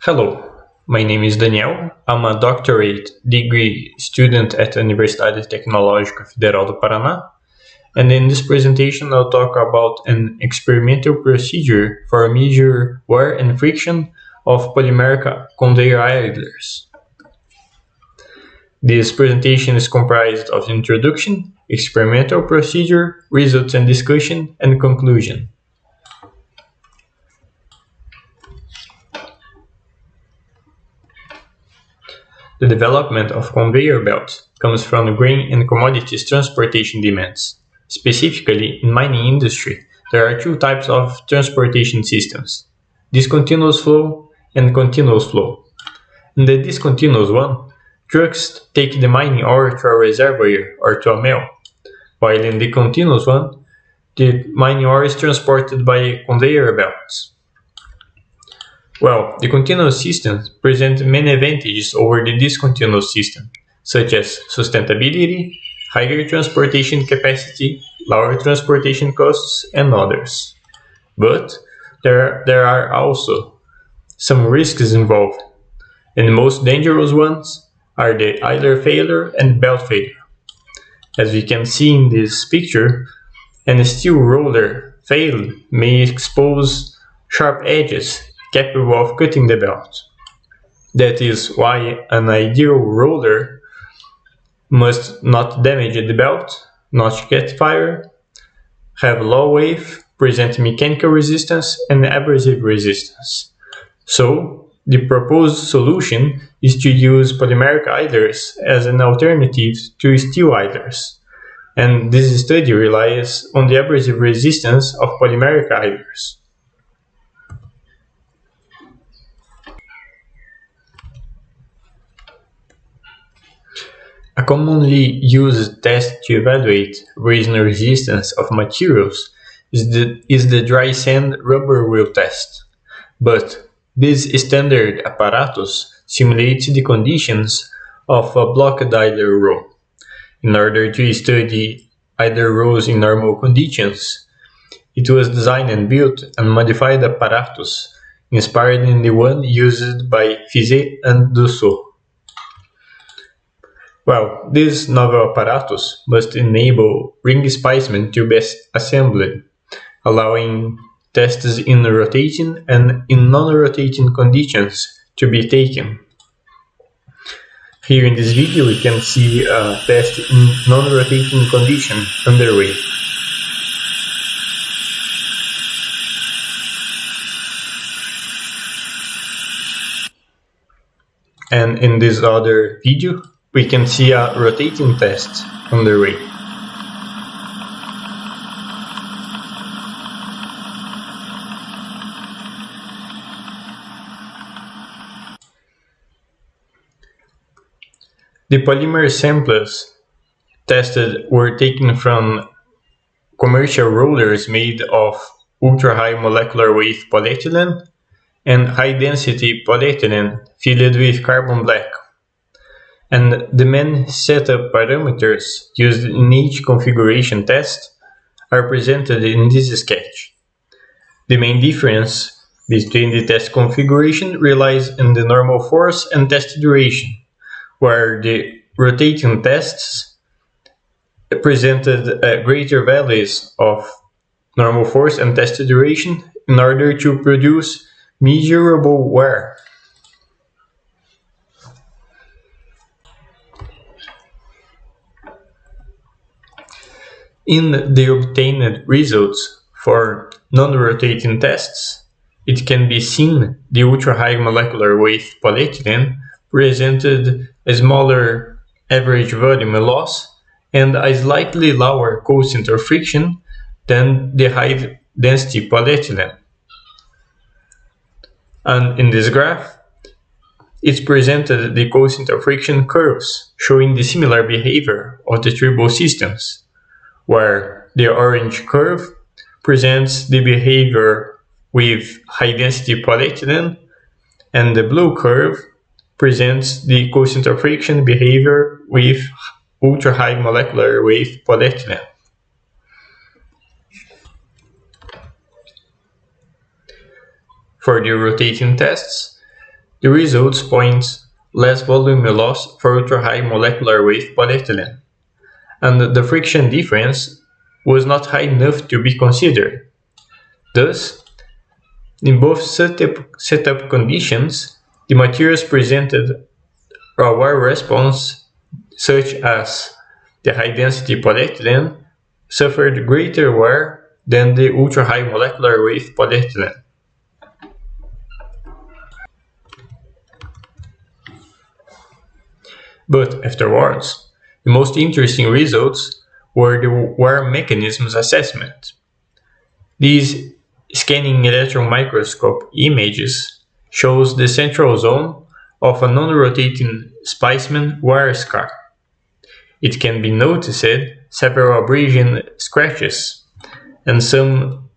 Hello, my name is Daniel. I'm a doctorate degree student at Universidade Tecnológica Federal do Paraná, and in this presentation I'll talk about an experimental procedure for measure wear and friction of polymeric conveyor idlers. This presentation is comprised of introduction, experimental procedure, results and discussion, and conclusion. The development of conveyor belts comes from grain and commodities transportation demands. Specifically, in mining industry, there are two types of transportation systems: discontinuous flow and continuous flow. In the discontinuous one, trucks take the mining ore to a reservoir or to a mill, while in the continuous one, the mining ore is transported by conveyor belts. Well, the continuous systems present many advantages over the discontinuous system, such as sustainability, higher transportation capacity, lower transportation costs, and others. But there are also some risks involved, and the most dangerous ones are the idler failure and belt failure. As we can see in this picture, a steel roller fail may expose sharp edges capable of cutting the belt. That is why an ideal roller must not damage the belt, not catch fire, have low wave, present mechanical resistance and abrasive resistance. So, the proposed solution is to use polymeric idlers as an alternative to steel idlers. And this study relies on the abrasive resistance of polymeric idlers. A commonly used test to evaluate abrasion resistance of materials is the dry sand rubber wheel test. But this standard apparatus simulates the conditions of a blocked idler row. In order to study idler rows in normal conditions, it was designed and built a modified apparatus inspired in the one used by Fizet and Dussault. Well, this novel apparatus must enable ring spacement to be assembled, allowing tests in rotating and in non-rotating conditions to be taken. Here in this video we can see a test in non-rotating condition underway. And in this other video we can see a rotating test underway. The polymer samples tested were taken from commercial rollers made of ultra-high molecular weight polyethylene and high-density polyethylene filled with carbon black. And the main setup parameters used in each configuration test are presented in this sketch. The main difference between the test configuration relies on the normal force and test duration, where the rotating tests presented greater values of normal force and test duration in order to produce measurable wear. In the obtained results for non-rotating tests, it can be seen the ultra-high molecular weight polyethylene presented a smaller average volume loss and a slightly lower coefficient of friction than the high-density polyethylene. And in this graph, it's presented the coefficient of friction curves showing the similar behavior of the turbo systems, where the orange curve presents the behavior with high-density polyethylene, and the blue curve presents the coefficient of friction behavior with ultra-high molecular weight polyethylene. For the rotating tests, the results point less volume loss for ultra-high molecular weight polyethylene, and the friction difference was not high enough to be considered. Thus, in both setup conditions, the materials presented a wear response such as the high-density polyethylene suffered greater wear than the ultra-high molecular weight polyethylene. But afterwards, the most interesting results were the wear mechanisms assessment. These scanning electron microscope images shows the central zone of a non-rotating specimen wear scar. It can be noticed several abrasion scratches and some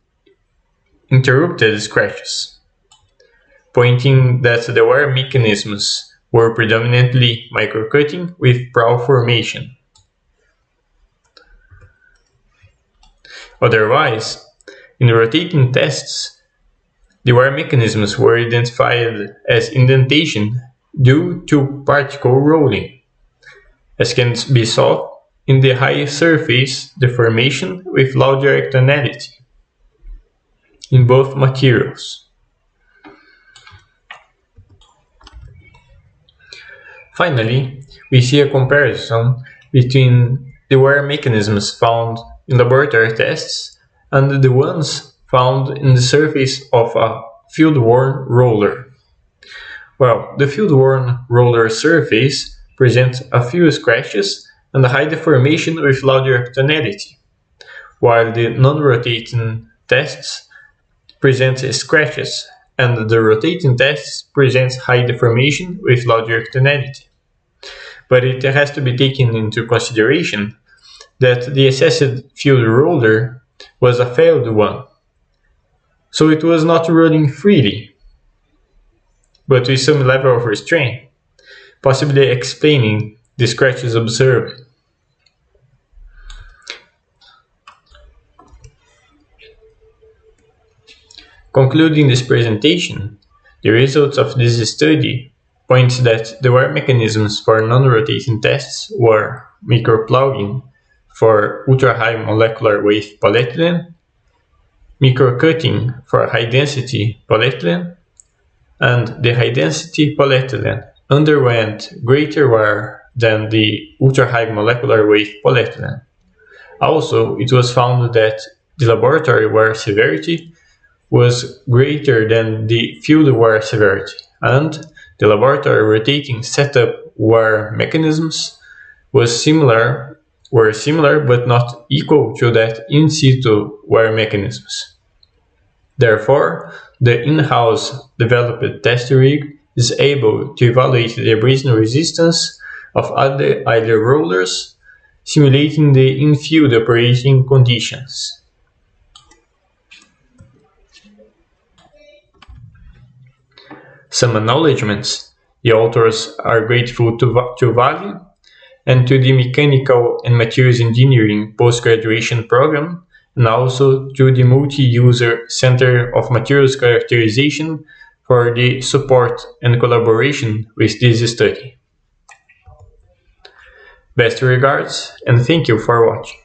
interrupted scratches, pointing that the wear mechanisms were predominantly microcutting with prowl formation. Otherwise, in rotating tests, the wear mechanisms were identified as indentation due to particle rolling, as can be saw in the high surface deformation with low directionality in both materials. Finally, we see a comparison between the wear mechanisms found in laboratory tests and the ones found in the surface of a field-worn roller. Well, the field-worn roller surface presents a few scratches and a high deformation with low directionality, while the non-rotating tests present scratches and the rotating tests present high deformation with low directionality. But it has to be taken into consideration that the assessed field roller was a failed one, so it was not rolling freely, but with some level of restraint, possibly explaining the scratches observed. Concluding this presentation, the results of this study point that the wear mechanisms for non-rotating tests were microploughing for ultra-high molecular weight polyethylene, microcutting for high-density polyethylene, and the high-density polyethylene underwent greater wear than the ultra-high molecular weight polyethylene. Also, it was found that the laboratory wear severity was greater than the field wear severity, and the laboratory rotating setup wear mechanisms were similar but not equal to that in situ wear mechanisms. Therefore, the in-house developed test rig is able to evaluate the abrasion resistance of other rollers, simulating the in-field operating conditions. Some acknowledgements. The authors are grateful to Vale and to the Mechanical and Materials Engineering post-graduation program, and also to the Multi-User Center of Materials Characterization for the support and collaboration with this study. Best regards, and thank you for watching.